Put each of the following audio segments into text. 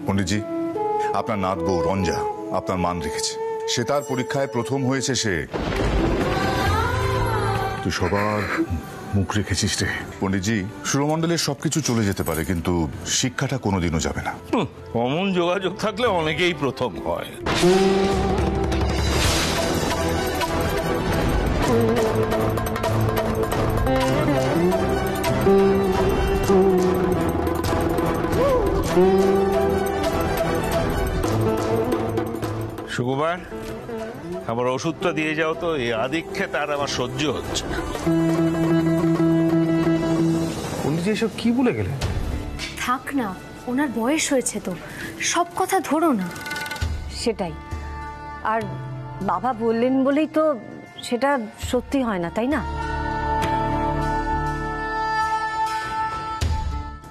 পণ্ডিতজি, আপনার নাত বউ রঞ্জা আপনার মান রেখেছে। সে তার পরীক্ষায় প্রথম হয়েছে। সে তুই সবার মুখ রেখেছিস রে। পণ্ডিতজি, সুরমণ্ডলের সবকিছু চলে যেতে পারে, কিন্তু শিক্ষাটা কোনোদিনও যাবে না। অমন যোগাযোগ থাকলে অনেকেই প্রথম হয়। সুকুমার, আমার ওষুধটা দিয়ে যাও তো, এই আদিক্ষেত আর আমার সহ্য হচ্ছে না। পণ্ডিতজি এসব কি বলে গেলেন? থাক না, ওনার বয়স হয়েছে তো, সব কথা ধরো না। সেটাই, আর বাবা বললেন বলেই তো সেটা সত্যি হয় না, তাই না?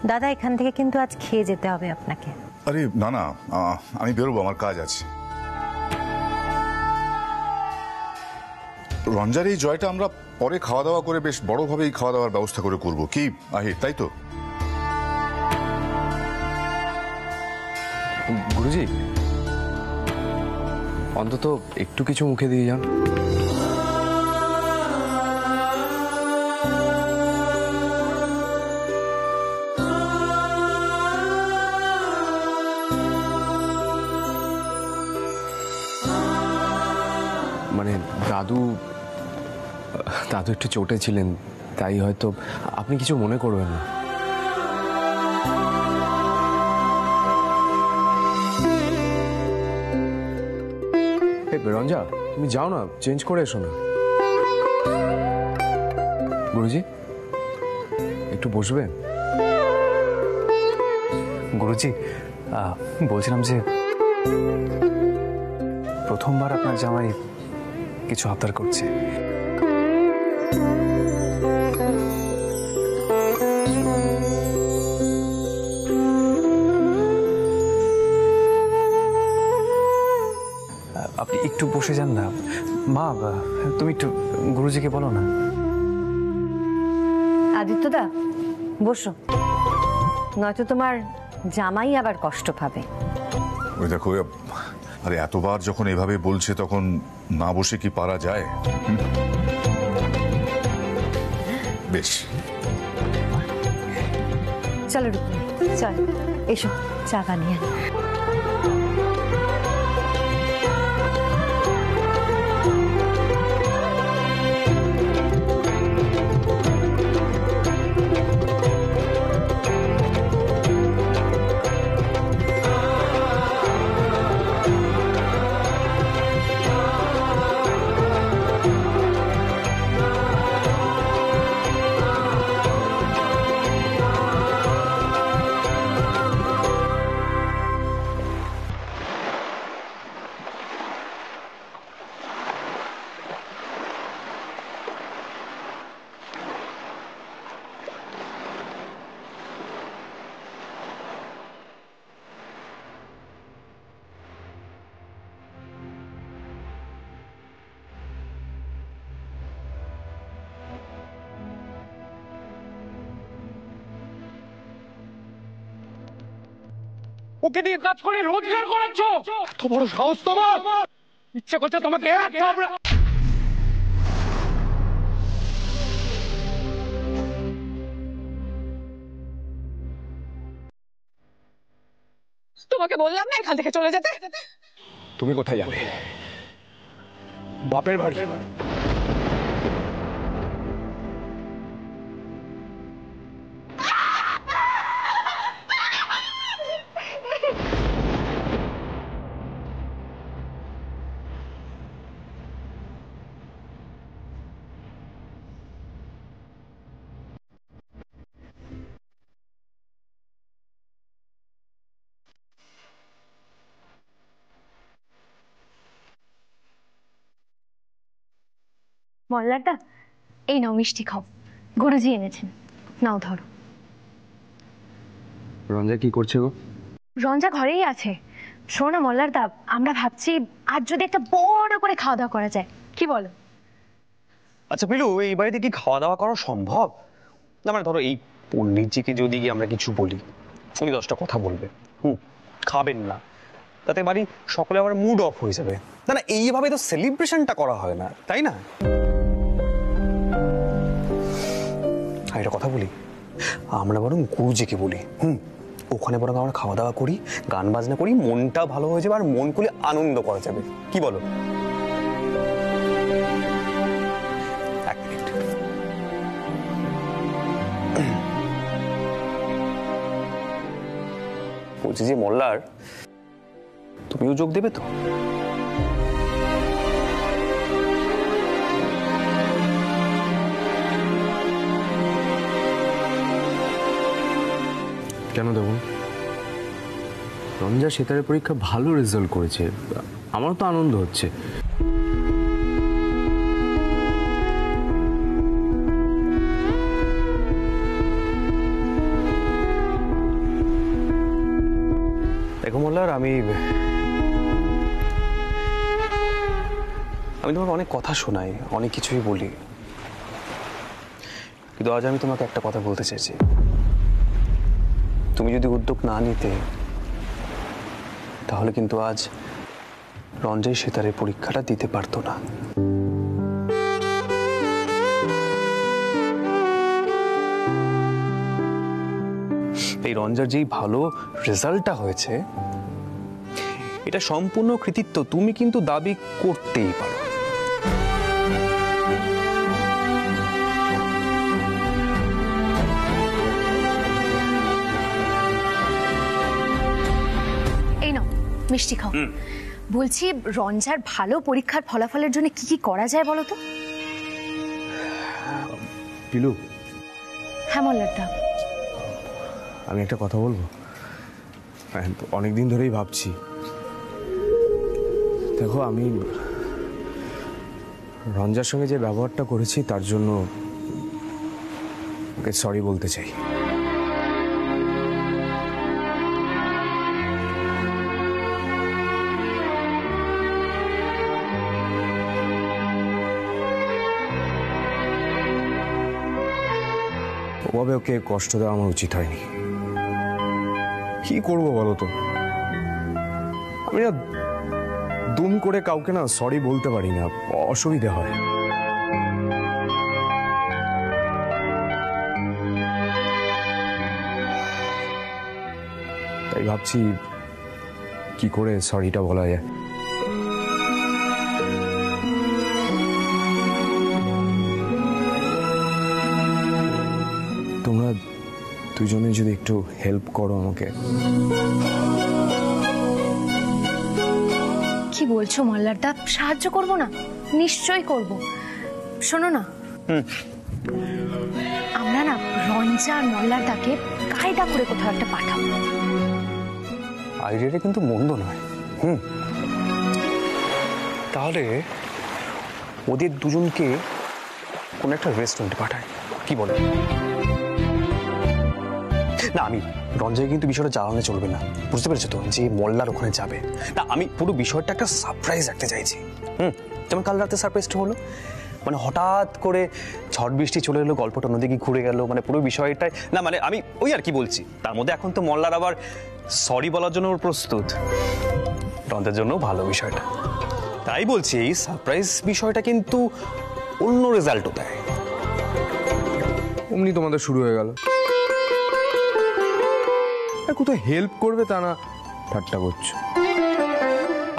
দাদা, এখান থেকে কিন্তু আজ খেয়ে যেতে হবে আপনাকে। আরে না না, আমি বেরোবো, আমার কাজ আছে। রঞ্জার এই জয়টা আমরা পরে খাওয়া দাওয়া করে বেশ বড়ভাবেই খাওয়া দাওয়ার ব্যবস্থা করে করবো, কি আহির, তাই তো? গুরুজি, অন্তত একটু কিছু মুখে দিয়ে যান। মানে দাদু একটু চোটে ছিলেন, তাই হয়তো। আপনি কিছু মনে করবেন না। রঞ্জা, তুমি যাও না, চেঞ্জ করে এসো না। গুরুজি, একটু বসবেন? গুরুজি, বলছিলাম যে প্রথমবার আপনার জামাই কিছু আবদার করছে। আপনি একটু বসে যান না। মা, তুমি একটু গুরুজিকে বলো না। আদিত্যদা, বসো, নয়তো তোমার জামাই আবার কষ্ট পাবে। ওই দেখো, আরে এতবার যখন এভাবে বলছে তখন না বসে কি পারা যায়? বেশ, চলো রুক্মিণী, চল, এসো, চা বানিয়ে। ওকে দিয়ে কাজ করে রোজগার করাচ্ছ? এত বড় সাহস তোমার! ইচ্ছে করছে তোমাকে তোমাকে বললাম না এখান থেকে চলে যেতে? তুমি কোথায় যাবে? বাপের বাড়ি। মল্লারদা, এই নাও মিষ্টি খাও, গুরুজি এনেছেন, নাও ধরো। রঞ্জা কি করছে গো? রঞ্জা ঘরেই আছে। শোনো না মল্লারদা, আমরা ভাবছি আজ যদি একটা বড় করে খাওয়া দাওয়া করা যায়, কি বলো? আচ্ছা পিলু, এই বাড়িতে কি খাওয়া দাওয়া করা সম্ভব? না মানে ধরো, এই পণ্ডিতজিকে যদি আমরা কিছু বলি, উনি 10টা কথা বলবে। খাবেন না, তাতে বাড়ি সকলে আবার মুড অফ হয়ে যাবে। না না, এইভাবে তো সেলিব্রেশনটা করা হয় না, তাই না? আর একটা কথা বলি, আমরা বরং গুরুজিকে বলি, ওখানে বরং আমরা খাওয়া দাওয়া করি, গান বাজনা করি, মনটা ভালো হয়ে যাবে আর মন খুলে আনন্দ করা যাবে। কি বলো? এক মিনিট। বলছি যে মোল্লার, তুমিও যোগ দেবে তো? কেন দেবো? রঞ্জা সেতারের পরীক্ষা ভালো রেজাল্ট করেছে, আমারও তো আনন্দ হচ্ছে। দেখো মোল্লার, আমি তোমাকে অনেক কথা শোনাই, অনেক কিছুই বলি, কিন্তু আজ আমি তোমাকে একটা কথা বলতে চাইছি। তুমি যদি উদ্যোগ না নিতে, তাহলে কিন্তু আজ রঞ্জয় সেতারের পরীক্ষাটা দিতে পারতো না। এই রঞ্জার যেই ভালো রেজাল্টটা হয়েছে, এটা সম্পূর্ণ কৃতিত্ব তুমি কিন্তু দাবি করতেই পারো। এই নাও মিষ্টি খাও। বলছি, রঞ্জার ভালো পরীক্ষার ফলাফলের জন্য কি কি করা যায় বলো তো? পিলু, হ্যাঁ মল্লারদা, আমি একটা কথা বলবো। অনেকদিন ধরেই ভাবছি। দেখো, আমি রঞ্জার সঙ্গে যে ব্যবহারটা করেছি তার জন্য ওকে সরি বলতে চাই। ওভাবে ওকে কষ্ট দেওয়া আমার উচিত হয়নি। কি করবো বলো তো? আমি না দুম করে কাউকে না সরি বলতে পারি না, অসুবিধা হয়। তাই ভাবছি কি করে সরিটা বলা যায়। তোমরা দুজনে যদি একটু হেল্প করো আমাকে। কি বলছো মল্লারদা? সাহায্য করব না? নিশ্চয়ই করব। শোনো না, আমরা না রঞ্জা আর মল্লারদাকে কায়দা করে কোথাও একটা পাঠাবো। আইডিয়াটা কিন্তু মন্দ নয়। তাহলে ওদের দুজনকে কোন একটা রেস্টুরেন্টে পাঠায়, কি বলে? না, আমি রঞ্জয় কিন্তু বিষয়টা জানানো চলবে না, বুঝতে পেরেছো তো? যে মোল্লার ওখানে যাবে না, আমি পুরো বিষয়টা একটা সারপ্রাইজ রাখতে চাইছি। যেমন কাল রাতে সারপ্রাইজটা হলো, মানে হঠাৎ করে ঝড় বৃষ্টি চলে এলো, গল্পটা নদীকে ঘুরে গেল, মানে পুরো বিষয়টাই না, মানে আমি ওই আর কি বলছি। তার মধ্যে এখন তো মোল্লার আবার সরি বলার জন্য ওর প্রস্তুত, রঞ্জার জন্য ভালো বিষয়টা। তাই বলছি এই সারপ্রাইজ বিষয়টা কিন্তু অন্য রেজাল্টও দেয়। অমনি তোমাদের শুরু হয়ে গেল। কোথাও হেল্প করবে তা না, ঠাট্টা করছো।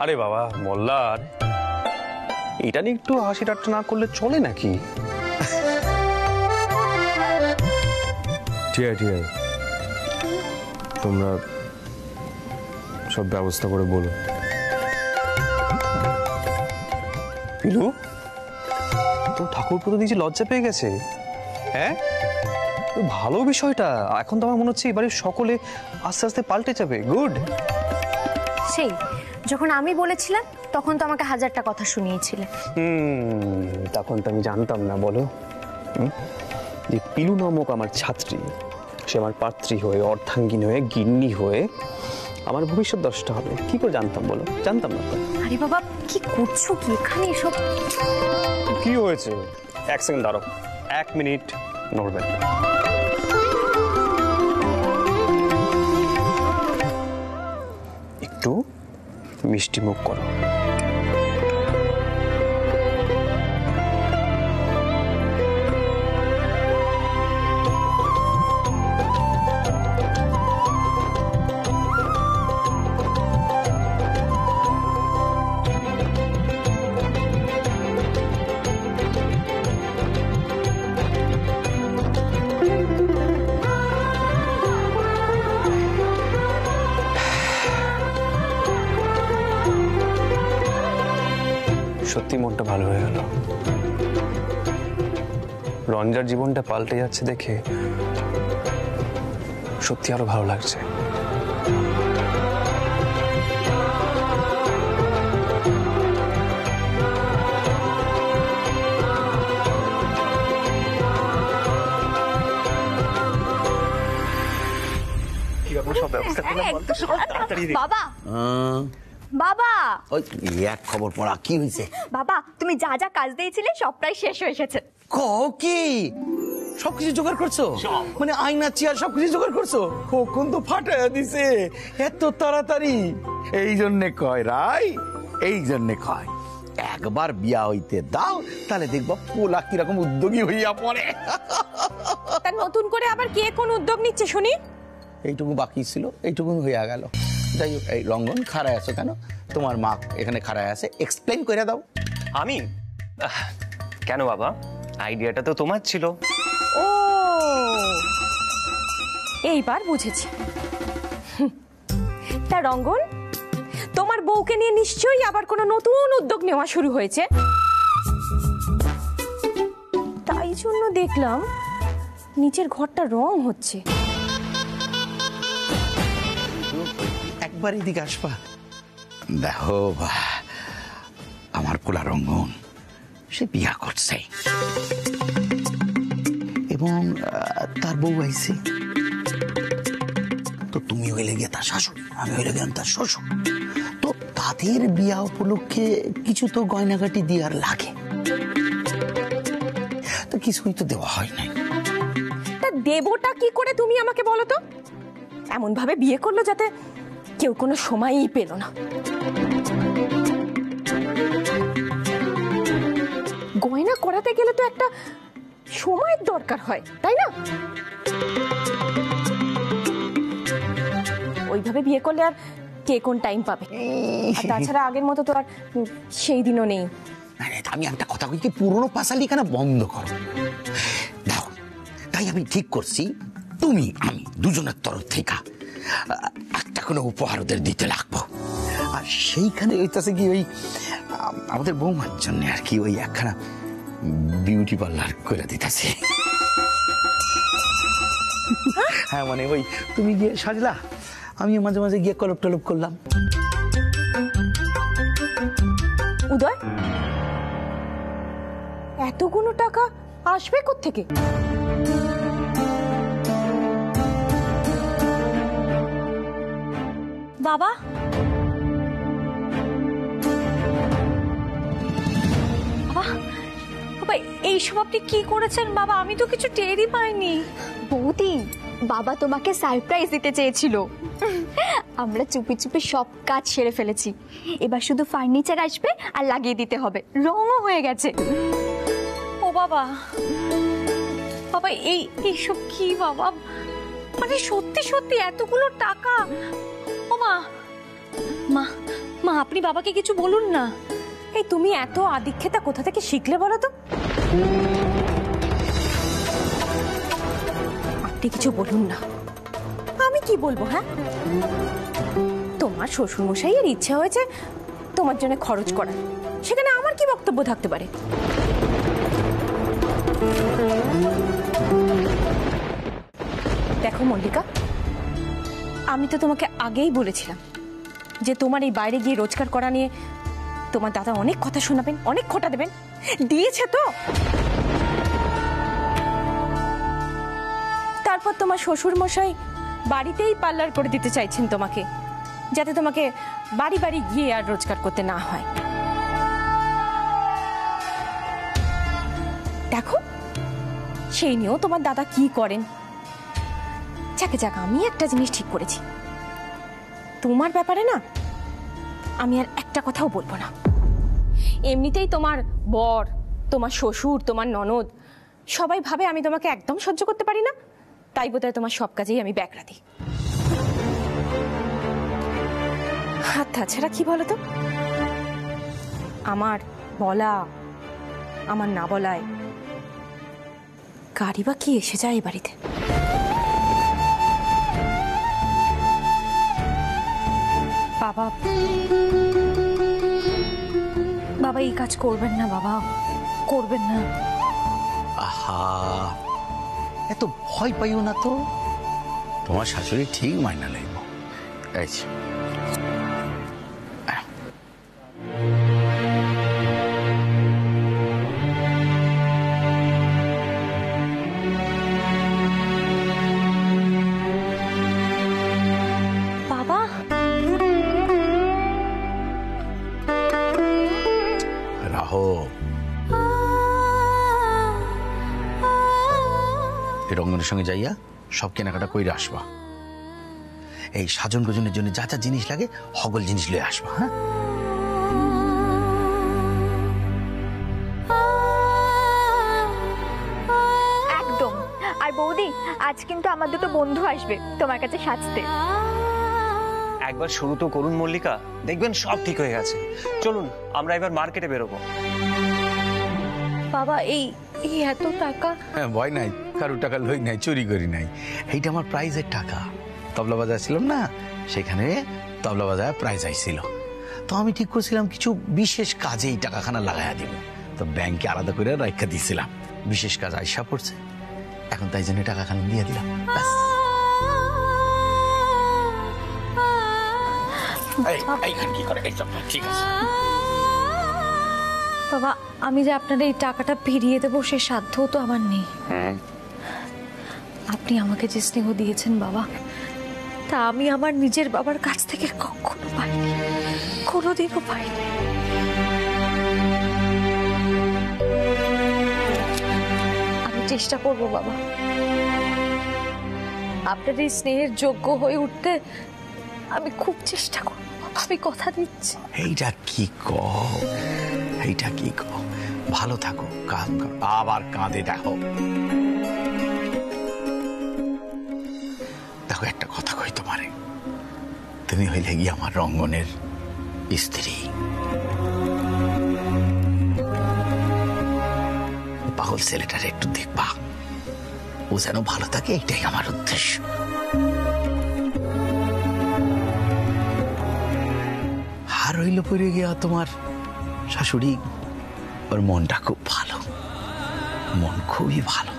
আরে বাবা মোল্লার, এটা নিয়ে একটু হাসি ঠাট্টা না করলে চলে নাকি? ঠিক আছে, তোমরা সব ব্যবস্থা করে বলো। পিলু, তোর ঠাকুর পুরো দিয়েছে লজ্জা পেয়ে গেছে। হ্যাঁ, ভালো বিষয়টা। এখন তো আমার মনে হচ্ছে এবারে সকলে আস্তে আস্তে পাল্টে যাবে। গুড। সেই যখন আমি বলেছিলাম তখন তো আমাকে হাজারটা কথা শুনিয়েছিলে। তখন তো আমি জানতাম না, বলো, যে পিলু নামক আমার ছাত্রী, সে আমার পাত্রী হয়ে, অর্ধাঙ্গিনী হয়ে, গিন্নি হয়ে আমার ভবিষ্যৎ দশটা হবে। কি করে জানতাম বলো? জানতাম না। আরে বাবা, কি করছো কি এখানে? এসব কি হয়েছে? এক সেকেন্ড দাঁড়াও, 1 মিনিট নড়বেন। একটু মিষ্টি মুখ করো। সত্যি মনটা ভালো হয়ে গেল। রঞ্জার জীবনটা পাল্টে যাচ্ছে দেখে সত্যি আরো ভালো লাগছে। বাবা বাবা ওই এক খবর পড়া কি হয়েছে? বাবা তুমি যা যা কাজ দিয়েছিলে সব প্রায় শেষ হয়ে এসেছে। কি সবকিছু জোগাড় করছো? মানে আয়না চেয়ার সবকিছু জোগাড় করছো? কখন তো ফাটাইয়া দিছে এত তাড়াতাড়ি। এই জন্যে কয় রাই, এই জন্যে কয় একবার বিয়া হইতে দাও, তাহলে দেখবা পোলা কিরকম উদ্যোগী হইয়া পড়ে। তা নতুন করে আবার কে কোন উদ্যোগ নিচ্ছে শুনি? এইটুকু বাকি ছিল, এইটুকু হইয়া গেল। যাই হোক, এই রঙ্গন খাড়ায় আছো কেন? তোমার মা এখানে খাড়ায় আছে, এক্সপ্লেন করে দাও। আমি কেন বাবা, আইডিয়াটা তো তোমার ছিল। ও এইবার বুঝেছি। তা রঙ্গন, তোমার বউকে নিয়ে নিশ্চয়ই আবার কোনো নতুন উদ্যোগ নেওয়া শুরু হয়েছে। তাই জন্য দেখলাম নিচের ঘরটা রং হচ্ছে। একবার এদিকে আসবা। দেখো আমার পোলা রঙ্গন সে বিয়া করছে এবং তার বউ আইছে। তো তুমি হইলে গিয়ে তার শাশুড়ি, আমি হইলে গেলাম তার শ্বশুর। তো তাদের বিয়া উপলক্ষে কিছু তো গয়নাগাটি দেওয়ার লাগে, তো কিছুই তো দেওয়া হয় নাই। তা দেবটা কি করে তুমি আমাকে বলো তো? এমন ভাবে বিয়ে করলো যাতে কেউ কোনো সময়ই পেল না। গয়না করাতে গেলে তো একটা সময়ের দরকার হয়, তাই না? ওইভাবে বিয়ে করলে আর কে কোন টাইম পাবে? আর তাছাড়া আগের মতো তো আর সেই দিনও নেই। আমি একটা কথা কই, কি পুরনো পাশালি কেন বন্ধ করো দাও। তাই আমি ঠিক করছি, তুমি আমি দুজনের তরফ থেকে একটা কোনো উপহার ওদের দিতে লাগবো। আর সেইখানে হইতেছে কি, ওই আমাদের বৌমার জন্য আর কি ওই একখানা বিউটি পার্লার করে দিতেছে। হ্যাঁ মানে ওই তুমি গিয়ে সাজলা, আমি মাঝে মাঝে গিয়ে কলপ টলপ করলাম। উদয়, এতগুলো টাকা আসবে কোত্থেকে? বাবা, বাবা এইসব আপনি কি করেছেন বাবা? আমি তো কিছু টেরই পাইনি। বৌদি, বাবা তোমাকে সারপ্রাইজ দিতে চেয়েছিল। আমরা চুপি চুপি সব কাজ সেরে ফেলেছি। এবার শুধু ফার্নিচার আসবে আর লাগিয়ে দিতে হবে। রঙও হয়ে গেছে। ও বাবা, বাবা এইসব কি বাবা? মানে সত্যি সত্যি এতগুলো টাকা? ও মা, মা মা আপনি বাবাকে কিছু বলুন না। এই তুমি এত আদিক্ষেতা কোথা থেকে শিখলে বলো তো? আপনি কিছু বলুন না। আমি কি বলবো? হ্যাঁ, তোমার শ্বশুর মশাইয়ের ইচ্ছে হয়েছে তোমার জন্য খরচ করা, সেখানে আমার কি বক্তব্য থাকতে পারে? দেখো মল্লিকা, আমি তো তোমাকে আগেই বলেছিলাম যে তোমার এই বাইরে গিয়ে রোজগার করা নিয়ে তোমার দাদা অনেক কথা শোনাবেন, অনেক খোঁটা দেবেন। দিয়েছে তো। তারপর তোমার শ্বশুর মশাই বাড়িতেই পার্লার করে দিতে চাইছেন তোমাকে, যাতে তোমাকে বাড়ি বাড়ি গিয়ে আর রোজগার করতে না হয়। দেখো সেই নিয়েও তোমার দাদা কি করেন। যাকে যাক, আমি একটা জিনিস ঠিক করেছি, তোমার ব্যাপারে না আমি আর একটা কথাও বলবো না। এমনিতেই তোমার বর, তোমার শ্বশুর, তোমার ননদ সবাই ভাবে আমি তোমাকে একদম সহ্য করতে পারি না, তাই বোধহয় তোমার সব কাজেই আমি ব্যাকরা দিই। আর তাছাড়া কি বলো তো, আমার বলা আমার না বলায় গাড়ি বা কি এসে যায় এই বাড়িতে। বাবা বাবা এই কাজ করবেন না, বাবা করবেন না। আহা, এত ভয় পাইও না তো, তোমার শাশুড়ি ঠিক মাইনা লইব। এই যে, বাবা রাহো, এই রঙ্গনের সঙ্গে যাইয়া সব কেনাকাটা কইরা আসবা। এই সাজন গোজনের জন্য যা যা জিনিস লাগে সকল জিনিস লয়ে আসবা। হ্যাঁ, একদম। আর বৌদি, আজ কিন্তু আমার দুটো বন্ধু আসবে তোমার কাছে সাজতে। একবার শুরু তো করুন মল্লিকা, দেখবেন সব ঠিক হয়ে গেছে। চলুন আমরা এবার মার্কেটে বেরোবো। বাবা এই এত টাকা? হ্যাঁ, ভয় নাই, কারোর টাকা লই নাই, চুরি করি নাই। এইটা আমার প্রাইজের টাকা। তবলা বাজাচ্ছিলাম না, সেখানে তবলা বাজায় প্রাইজ আইছিল। তো আমি ঠিক করছিলাম কিছু বিশেষ কাজে এই টাকাখানা লাগাইয়া দিব। তো ব্যাংকে আলাদা করে রাখা দিয়েছিলাম, বিশেষ কাজ আইসা পড়ছে, এখন তাই জন্য টাকাখানা দিয়ে দিলাম। ব্যাস। এইখান কি করে? ঠিক আছে বাবা, আমি যে আপনার এই টাকাটা ফিরিয়ে দেবো সে সাধ্যও তো আমার নেই। আপনি আমাকে যে স্নেহ দিয়েছেন বাবা, তা আমি আমার নিজের বাবার কাছ থেকে কখনো পাইনি, কোনোদিনও পাইনি। আমি চেষ্টা করব বাবা, আপনার এই স্নেহের যোগ্য হয়ে উঠতে আমি খুব চেষ্টা করব, আমি কথা দিচ্ছি। এইটা কি এইটা কি ভালো থাকো, কাজ করো, আবার কাঁদে দেখো। দেখো, একটা কথা কই তোমারে, তুমি হইলে গিয়ে আমার রঙ্গনের স্ত্রী। পাগল ছেলেটার একটু দেখবা, ও যেন ভালো থাকে, এইটাই আমার উদ্দেশ্য। আর হইল পড়ে গিয়া তোমার শাশুড়ি, ওর মনটা খুব ভালো, মন খুবই ভালো।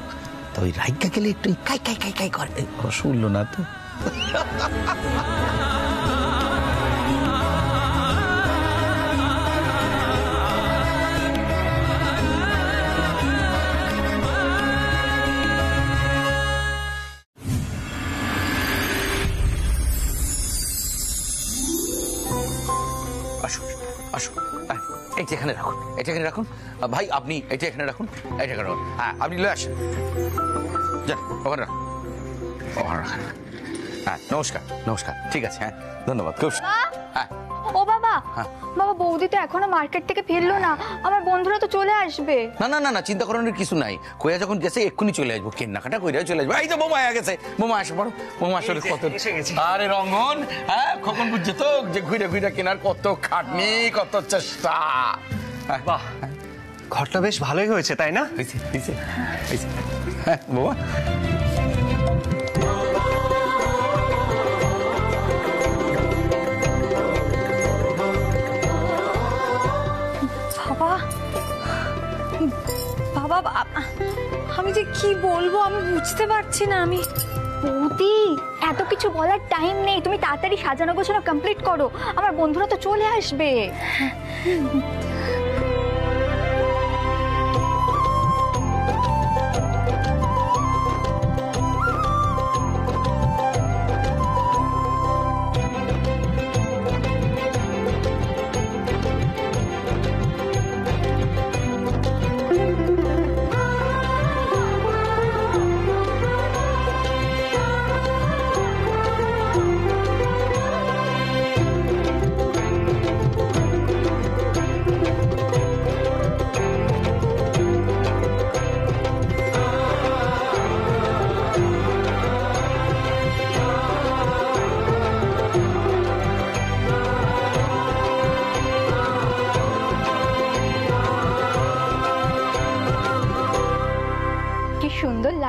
তো ওই রাইকা গেলে একটু কাই কাই কাই কাই করে, শুনলো না তো। আসুন আসুন, এইটা এখানে রাখুন, এটা এখানে রাখুন। ভাই আপনি এটা এখানে রাখুন, এটা এখানে রাখুন। হ্যাঁ, আপনি লয়ে আসেন, যান ওখানে রাখুন, ওখানে রাখেন। হ্যাঁ, নমস্কার নমস্কার, ঠিক আছে। হ্যাঁ, ধন্যবাদ। খুব হ্যাঁ। ও বাবা, বাবা বৌদি তো এখনো মার্কেট থেকে ফিরলো না, আমার বন্ধুরা তো চলে আসবে। না না না না, চিন্তা করানোর কিছু নাই। কইয়া যখন গেছে এক্ষুনি চলে আসবো, কেনাকাটা কইরা চলে আসবো। এই তো বোমা গেছে, বোমা আসে পড়ো, বোমা আসলে কত আরে রঙ্গন, হ্যাঁ খোকন বুঝছে তো যে ঘুরে ঘুরে কেনার কত খাটনি, কত চেষ্টা। বাহ, ঘরটা বেশ ভালোই হয়েছে, তাই না? হ্যাঁ বোমা, বাবা আমি যে কি বলবো আমি বুঝতে পারছি না। আমি বৌদি, এত কিছু বলার টাইম নেই, তুমি তাড়াতাড়ি সাজানো গোছানো কমপ্লিট করো, আমার বন্ধুরা তো চলে আসবে।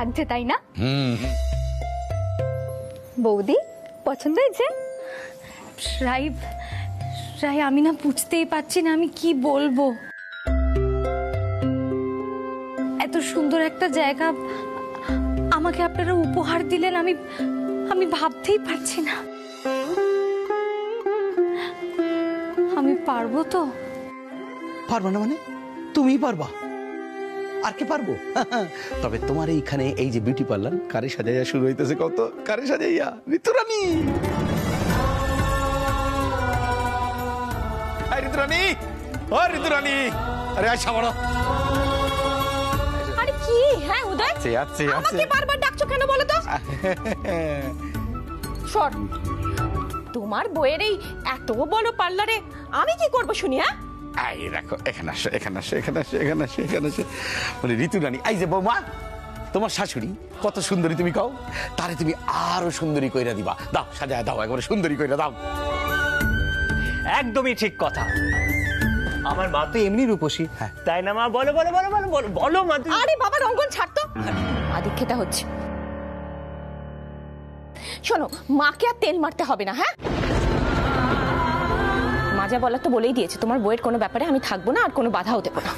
লাগছে তাই না? বৌদি পছন্দ হয়েছে? রাই রাই আমি না বুঝতেই পারছি না আমি কি বলবো। এত সুন্দর একটা জায়গা আমাকে আপনারা উপহার দিলেন, আমি ভাবতেই পারছি না। আমি পারবো তো? পারবা না মানে? তুমি পারবা, আর কে পারবো? তবে তোমার এইখানে এই যে বিউটি পার্লার কারে সাজাইয়া শুরু হইতেছে, কত কারে সাজাইয়া? ঋতুরানী, ঋতুরানী, ও ঋতুরানী, আরে আচ্ছা বড়। আরে কি? হ্যাঁ উদয়, আমাকে বারবার ডাকছো কেন বলো তো? সর, তোমার বইয়ের এই এত বড় পার্লারে আমি কি করবো শুনি? হ্যাঁ এই দেখো, এখানে আসো, এখানে আসো, এখানে আসো, এখানে আসো, এখানে আসো। মানে ঋতুরানী, এই যে বৌমা, তোমার শাশুড়ি কত সুন্দরী তুমি কও, তারে তুমি আরো সুন্দরী কইরা দিবা। দাও, সাজায় দাও, একবারে সুন্দরী কইরা দাও। একদমই ঠিক কথা। আমার মা তো এমনি রূপসী, তাই না মা? বলো বলো বলো বলো বলো বলো মা। আরে বাবা রঙ্গন ছাড়তো, আদিক্ষেতা হচ্ছে। শোনো, মাকে আর তেল মারতে হবে না। হ্যাঁ, মা যা বলার তো বলেই দিয়েছে, তোমার বইয়ের কোনো ব্যাপারে আমি থাকবো না আর কোনো বাধাও দেবো না।